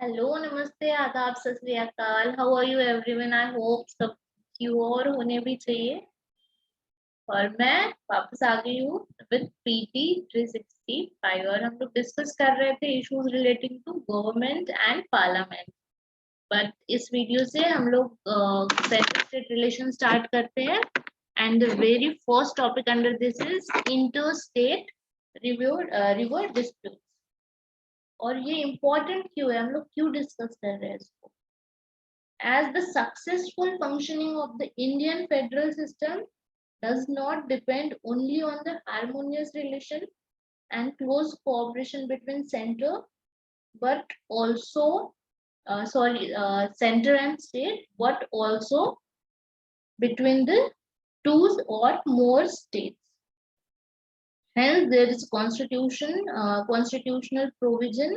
Hello नमस्ते आदाब सत श्री अकाल। How are you everyone? I hope सब क्यों और होने भी चाहिए। और मैं वापस आ गई हूँ विद पीटी 365 और हम लोग डिस्कस कर रहे थे issues relating to government and parliament. But इस वीडियो से हम लोग सेंटर स्टेट रिलेशन स्टार्ट करते हैं and the very first topic under this is inter state river dispute. और ये इम्पोर्टेंट क्यों है, हम लोग क्यों डिस्कस कर रहे हैं इसको? As the successful functioning of the Indian federal system does not depend only on the harmonious relation and close cooperation between center, but also, center and state, but also between the two or more states. Hence, there is constitutional provision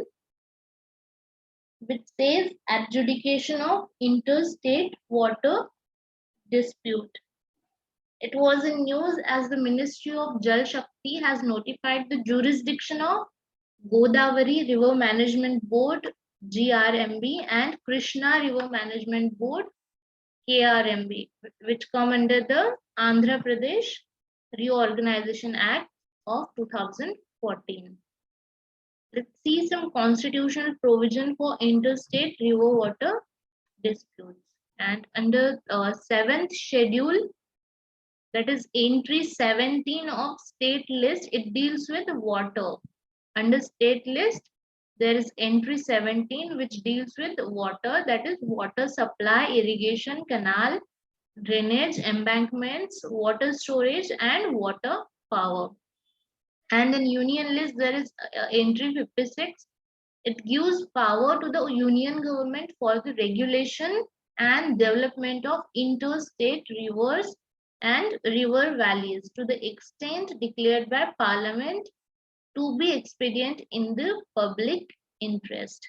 which says adjudication of interstate water dispute. It was in news as the Ministry of Jal Shakti has notified the jurisdiction of Godavari River Management Board (GRMB) and Krishna River Management Board (KRMB), which come under the Andhra Pradesh Reorganization Act of 2014. Let's see some constitutional provision for interstate river water disputes. And under 7th schedule, that is entry 17 of state list, it deals with water. Under state list, there is entry 17 which deals with water, that is water supply, irrigation, canal, drainage, embankments, water storage and water power. And in union list, there is entry 56. It gives power to the union government for the regulation and development of interstate rivers and river valleys to the extent declared by Parliament to be expedient in the public interest.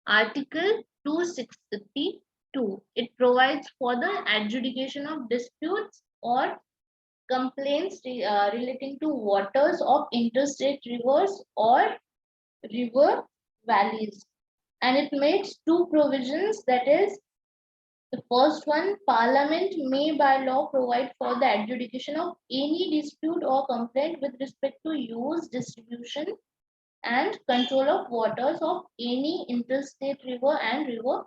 Article 262. It provides for the adjudication of disputes or complaints relating to waters of interstate rivers or river valleys. And it makes two provisions, that is, the first one, Parliament may by law provide for the adjudication of any dispute or complaint with respect to use, distribution, and control of waters of any interstate river and river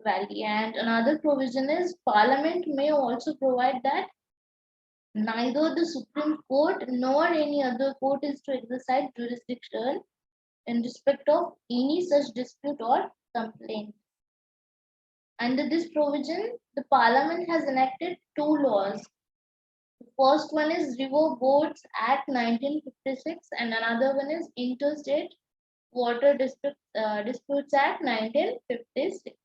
valley. And another provision is Parliament may also provide that neither the Supreme Court nor any other court is to exercise jurisdiction in respect of any such dispute or complaint. Under this provision, the Parliament has enacted two laws. The first one is River Boards Act 1956 and another one is Interstate Water Disputes Act 1956.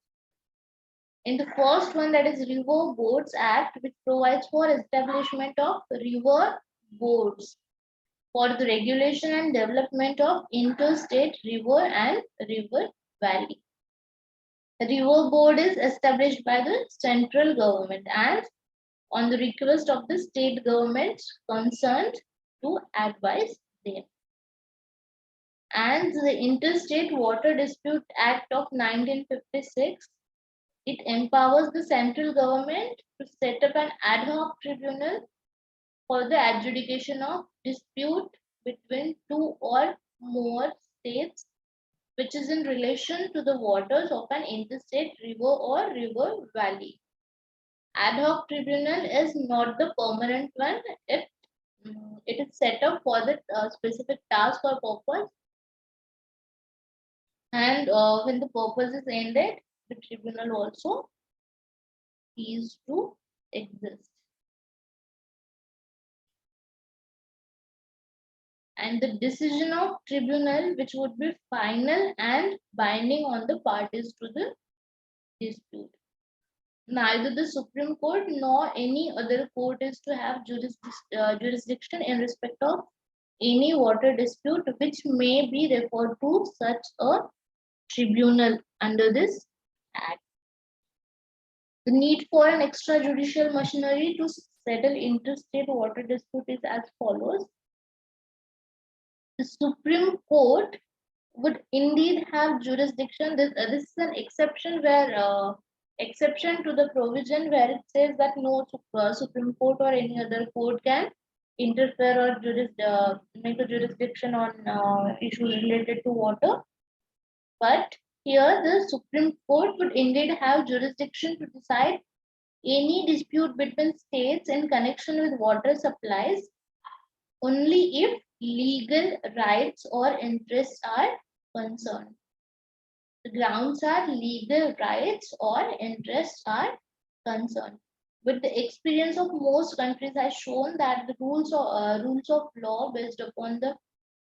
In the first one, that is River Boards Act, which provides for establishment of river boards for the regulation and development of interstate river and river valley. The river board is established by the central government and on the request of the state governments concerned to advise them. And the Interstate Water Dispute Act of 1956, it empowers the central government to set up an ad hoc tribunal for the adjudication of dispute between two or more states which is in relation to the waters of an interstate river or river valley. Ad hoc tribunal is not the permanent one. It is set up for the specific task or purpose, and when the purpose is ended, the tribunal also ceases to exist. And the decision of tribunal which would be final and binding on the parties to the dispute. Neither the Supreme Court nor any other court is to have jurisdiction in respect of any water dispute which may be referred to such a tribunal under this act. The need for an extrajudicial machinery to settle interstate water dispute is as follows. The Supreme Court would indeed have jurisdiction. This is an exception where exception to the provision where it says that no Supreme Court or any other court can interfere or make a jurisdiction on issues related to water. But here the Supreme Court would indeed have jurisdiction to decide any dispute between states in connection with water supplies only if legal rights or interests are concerned. The grounds are legal rights or interests are concerned. But the experience of most countries has shown that the rules of law based upon the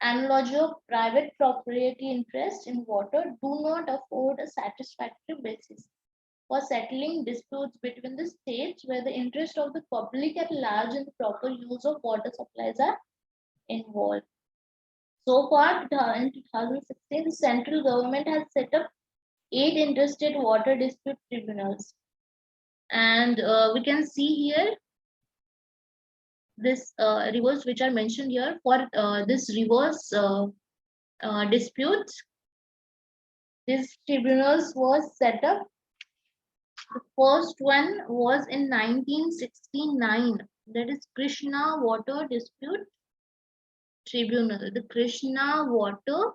analogy of private property interest in water do not afford a satisfactory basis for settling disputes between the states where the interest of the public at large in the proper use of water supplies are involved. So far, in 2016, the central government has set up 8 interstate water dispute tribunals. And we can see here this rivers which are mentioned here for this rivers disputes. These tribunals was set up. The first one was in 1969. That is Krishna Water Dispute Tribunal. The Krishna Water.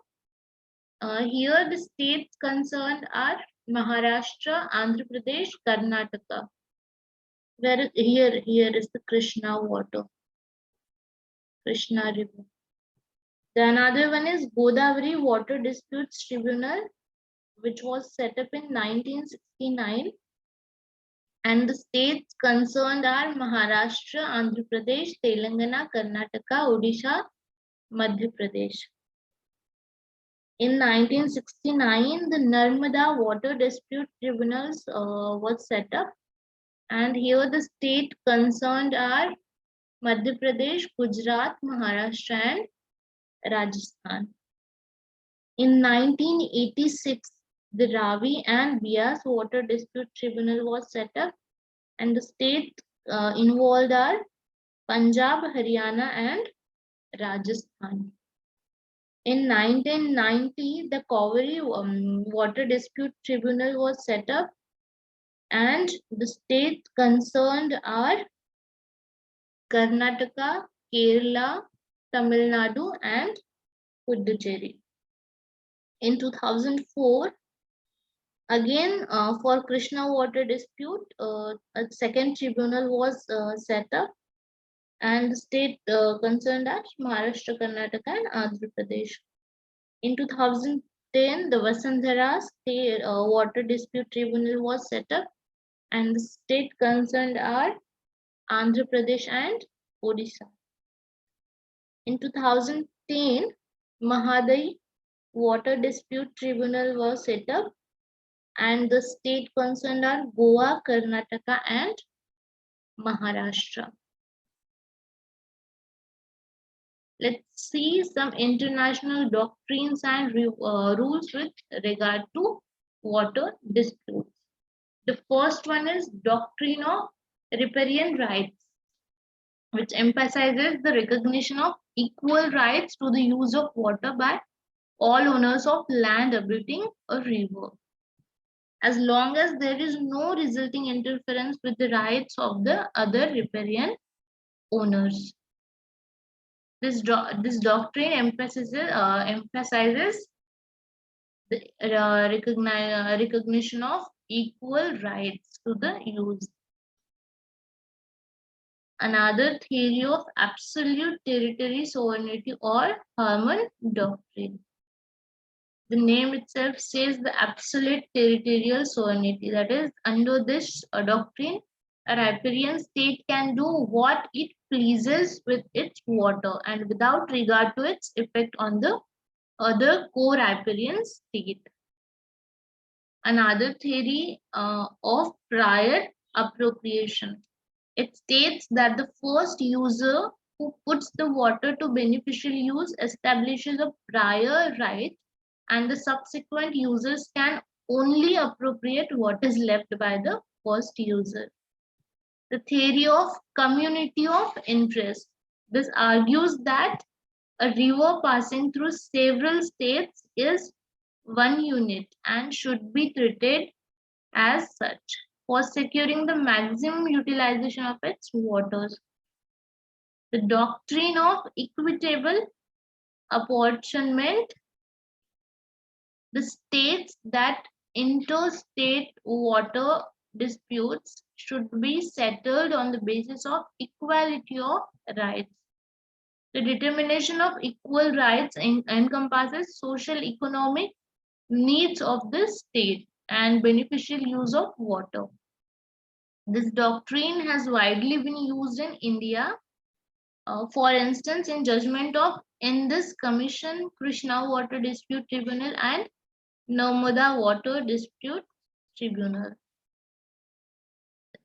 Here the states concerned are Maharashtra, Andhra Pradesh, Karnataka. Where here is the Krishna water, Krishna river. The another one is Godavari Water Disputes Tribunal, which was set up in 1969. And the states concerned are Maharashtra, Andhra Pradesh, Telangana, Karnataka, Odisha, Madhya Pradesh. In 1969, the Narmada Water Dispute Tribunals was set up. And here the state concerned are Madhya Pradesh, Gujarat, Maharashtra, and Rajasthan. In 1986, the Ravi and Bias Water Dispute Tribunal was set up, and the states involved are Punjab, Haryana, and Rajasthan. In 1990, the Kaveri Water Dispute Tribunal was set up, and the states concerned are Karnataka, Kerala, Tamil Nadu, and Puducherry. In 2004, again for Krishna water dispute, a second tribunal was set up, and the state concerned are Maharashtra, Karnataka, and Andhra Pradesh. In 2010, the Vasundhara State Water Dispute Tribunal was set up, and the state concerned are Andhra Pradesh and Odisha. In 2010, Mahadai Water Dispute Tribunal was set up, and the state concerned are Goa, Karnataka, and Maharashtra. Let's see some international doctrines and rules with regard to water disputes. The first one is Doctrine of Riparian Rights, which emphasizes the recognition of equal rights to the use of water by all owners of land abutting a river, as long as there is no resulting interference with the rights of the other riparian owners. This doctrine emphasizes the recognition of equal rights to the use. Another theory of absolute territory sovereignty or Harmon doctrine. The name itself says the absolute territorial sovereignty. That is, under this doctrine, a riparian state can do what it pleases with its water and without regard to its effect on the other co-riparian state. Another theory of prior appropriation. It states that the first user who puts the water to beneficial use establishes a prior right, and the subsequent users can only appropriate what is left by the first user. The theory of community of interest. This argues that A river passing through several states is one unit and should be treated as such for securing the maximum utilization of its waters. The doctrine of equitable apportionment, the states that interstate water disputes should be settled on the basis of equality of rights. The determination of equal rights encompasses social economic needs of the state and beneficial use of water. This doctrine has widely been used in India. For instance, in judgment of Indus Commission, Krishna Water Dispute Tribunal, and Narmada Water Dispute Tribunal.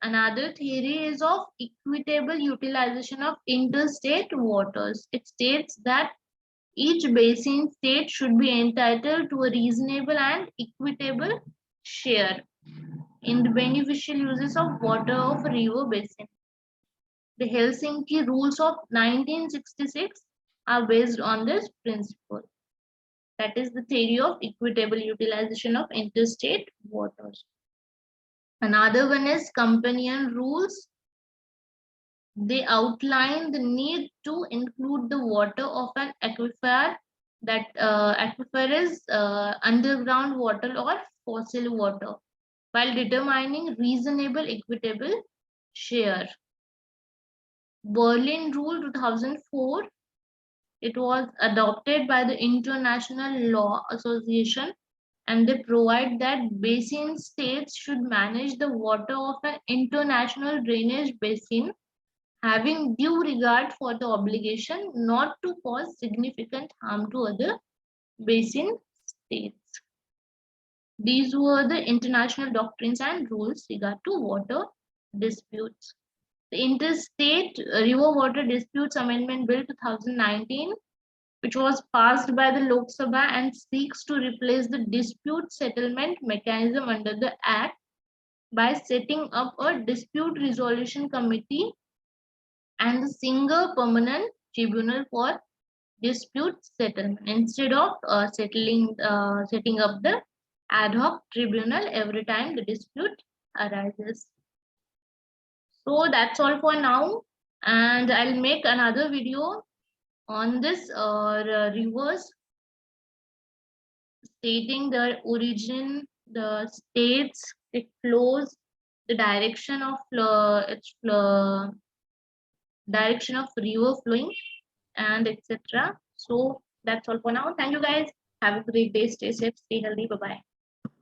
Another theory is of equitable utilization of interstate waters. It states that each basin state should be entitled to a reasonable and equitable share in the beneficial uses of water of a river basin. The Helsinki Rules of 1966 are based on this principle. That is the theory of equitable utilization of interstate waters. Another one is companion rules. They outline the need to include the water of an aquifer. That aquifer is underground water or fossil water, while determining reasonable equitable share. Berlin Rule 2004, it was adopted by the International Law Association, and they provide that basin states should manage the water of an international drainage basin, having due regard for the obligation not to cause significant harm to other basin states. These were the international doctrines and rules regard to water disputes. The Interstate River Water Disputes Amendment Bill 2019, which was passed by the Lok Sabha and seeks to replace the dispute settlement mechanism under the Act by setting up a dispute resolution committee and a single permanent tribunal for dispute settlement instead of setting up the ad hoc tribunal every time the dispute arises. So that's all for now, and I'll make another video on this rivers, stating their origin, the states it flows, the direction of direction of river flowing, and etc. So that's all for now. Thank you guys. Have a great day. Stay safe. Stay healthy. Bye bye.